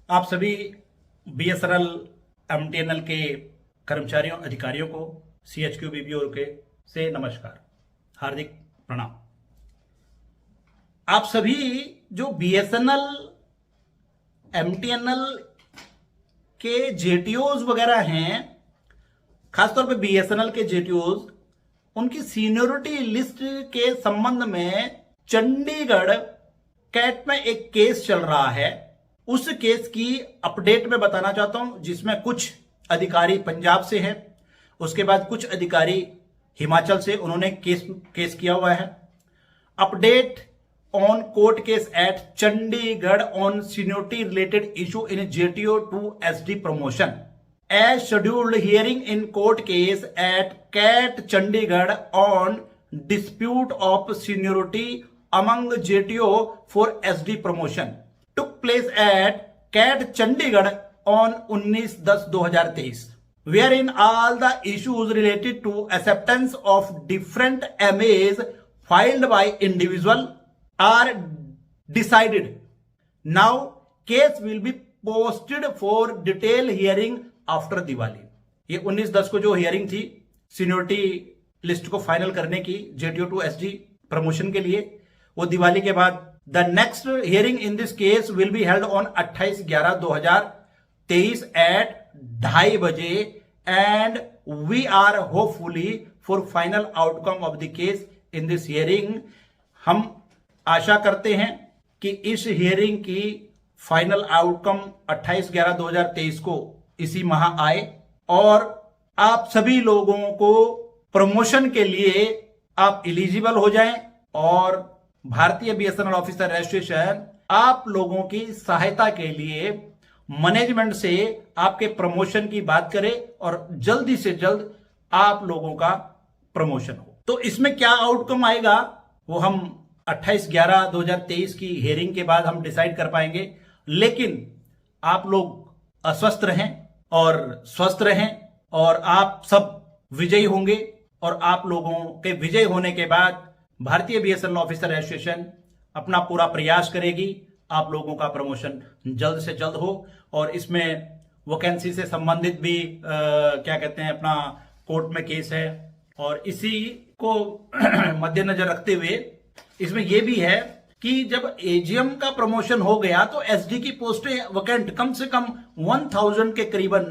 आप सभी BSNL MTNL के कर्मचारियों अधिकारियों को सीएचक्यू बीबीओ के से नमस्कार, हार्दिक प्रणाम। आप सभी जो बीएसएनएल एमटीएनएल के जेटीओज वगैरह हैं, खासतौर पे बीएसएनएल के जेटीओज, उनकी सीनियरिटी लिस्ट के संबंध में चंडीगढ़ कैट में एक केस चल रहा है। उस केस की अपडेट में बताना चाहता हूं, जिसमें कुछ अधिकारी पंजाब से हैं, उसके बाद कुछ अधिकारी हिमाचल से, उन्होंने केस किया हुआ है। Update on court case at Chandigarh on seniority related issue in JTO to SD promotion as scheduled hearing in court case at CAT Chandigarh on dispute of seniority among JTO for SD promotion took place at CAT Chandigarh on 19/10/2023, wherein all the issues related to acceptance of different MAs filed by individual are decided. Now case will be posted for detailed hearing after Diwali. ये 19/10 को जो hearing थी seniority list को final करने की JTO to SD promotion के लिए, वो दिवाली के बाद the next hearing in this case will be held on 28/11/2023 at 2:30 बजे and we are hopefully for final outcome of the case in this hearing. हम आशा करते हैं कि इस हियरिंग की फाइनल आउटकम 28/11/2023 को इसी माह आए और आप सभी लोगों को प्रमोशन के लिए आप एलिजिबल हो जाएं और भारतीय बीएसएनएल ऑफिसर रजिस्ट्रेशन आप लोगों की सहायता के लिए मैनेजमेंट से आपके प्रमोशन की बात करे और जल्दी से जल्द आप लोगों का प्रमोशन हो। तो इसमें क्या आउटकम आएगा वो हम 28/11/2023 की हियरिंग के बाद हम डिसाइड कर पाएंगे, लेकिन आप लोग अस्वस्थ रहें और स्वस्थ रहें और आप सब विजयी होंगे और आप लोगों के विजय होने के बाद भारतीय बीएसएनएल ऑफिसर एसोसिएशन अपना पूरा प्रयास करेगी आप लोगों का प्रमोशन जल्द से जल्द हो। और इसमें वैकेंसी से संबंधित भी क्या कहते हैं अपना कोर्ट में केस है और इसी को मद्देनजर रखते हुए इसमें यह भी है कि जब एजीएम का प्रमोशन हो गया तो एसडी की पोस्टें वैकेंट कम से कम 1000 के करीबन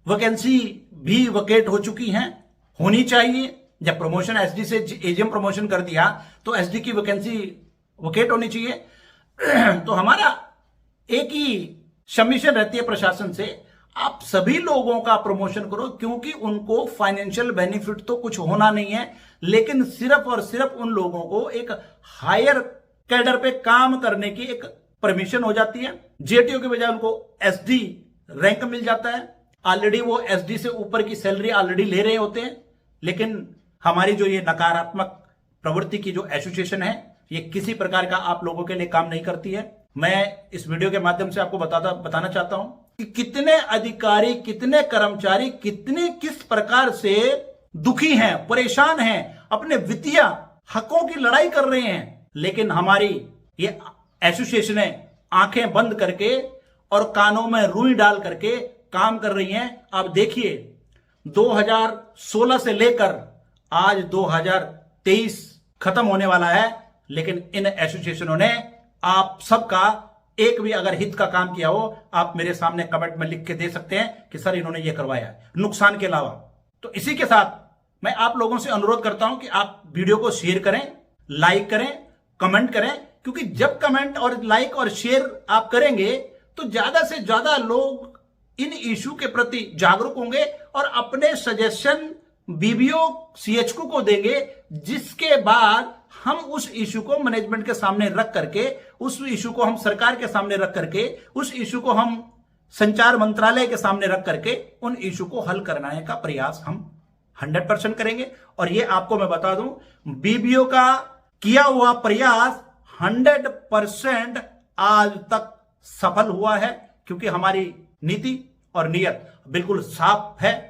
वैकेंसी भी वैकेट हो चुकी हैं, होनी चाहिए। जब प्रमोशन एसडी से एजीएम प्रमोशन कर दिया तो एसडी की वैकेंसी वैकेट होनी चाहिए। तो हमारा एक ही सबमिशन रहती है प्रशासन से, आप सभी लोगों का प्रमोशन करो, क्योंकि उनको फाइनेंशियल बेनिफिट तो कुछ होना नहीं है, लेकिन सिर्फ और सिर्फ उन लोगों को एक हायर कैडर पे काम करने की एक परमिशन हो जाती है। जेटीओ के बजाय उनको एसडी रैंक मिल जाता है। ऑलरेडी वो एसडी से ऊपर की सैलरी ऑलरेडी ले रहे होते हैं, लेकिन हमारी जो ये नकारात्मक प्रवृत्ति की जो एसोसिएशन है ये किसी प्रकार का आप लोगों के लिए काम नहीं करती है। मैं इस वीडियो के माध्यम से आपको बताना चाहता हूं कि कितने अधिकारी, कितने कर्मचारी, किस प्रकार से दुखी हैं, परेशान हैं, अपने वित्तीय हकों की लड़ाई कर रहे हैं, लेकिन हमारी ये एसोसिएशनें आंखें बंद करके और कानों में रुई डाल करके काम कर रही हैं। आप देखिए 2016 से लेकर आज 2023 खत्म होने वाला है, लेकिन इन एसोसिएशनों ने आप सबका एक भी अगर हित का काम किया हो, आप मेरे सामने कमेंट में लिख के दे सकते हैं कि सर इन्होंने ये करवाया है, नुकसान के अलावा। तो इसी के साथ मैं आप लोगों से अनुरोध करता हूं कि आप वीडियो को शेयर करें, लाइक करें, कमेंट करें, क्योंकि जब कमेंट और लाइक और शेयर आप करेंगे तो ज्यादा से ज्यादा लोग इन इशू के प्रति जागरूक होंगे और अपने सजेशन बीबीओ सीएचक्यू को देंगे, जिसके बाद हम उस इशू को मैनेजमेंट के सामने रख करके, उस इशू को हम सरकार के सामने रख करके, उस इशू को हम संचार मंत्रालय के सामने रख करके उन इशू को हल कराने का प्रयास हम 100% करेंगे। और ये आपको मैं बता दूं, बीबीओ का किया हुआ प्रयास 100% आज तक सफल हुआ है, क्योंकि हमारी नीति और नियत बिल्कुल साफ है।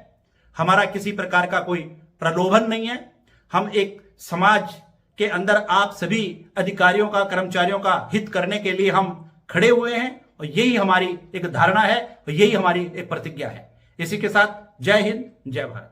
हमारा किसी प्रकार का कोई प्रलोभन नहीं है। हम एक समाज के अंदर आप सभी अधिकारियों का, कर्मचारियों का हित करने के लिए हम खड़े हुए हैं और यही हमारी एक धारणा है और यही हमारी एक प्रतिज्ञा है। इसी के साथ जय हिंद, जय भारत।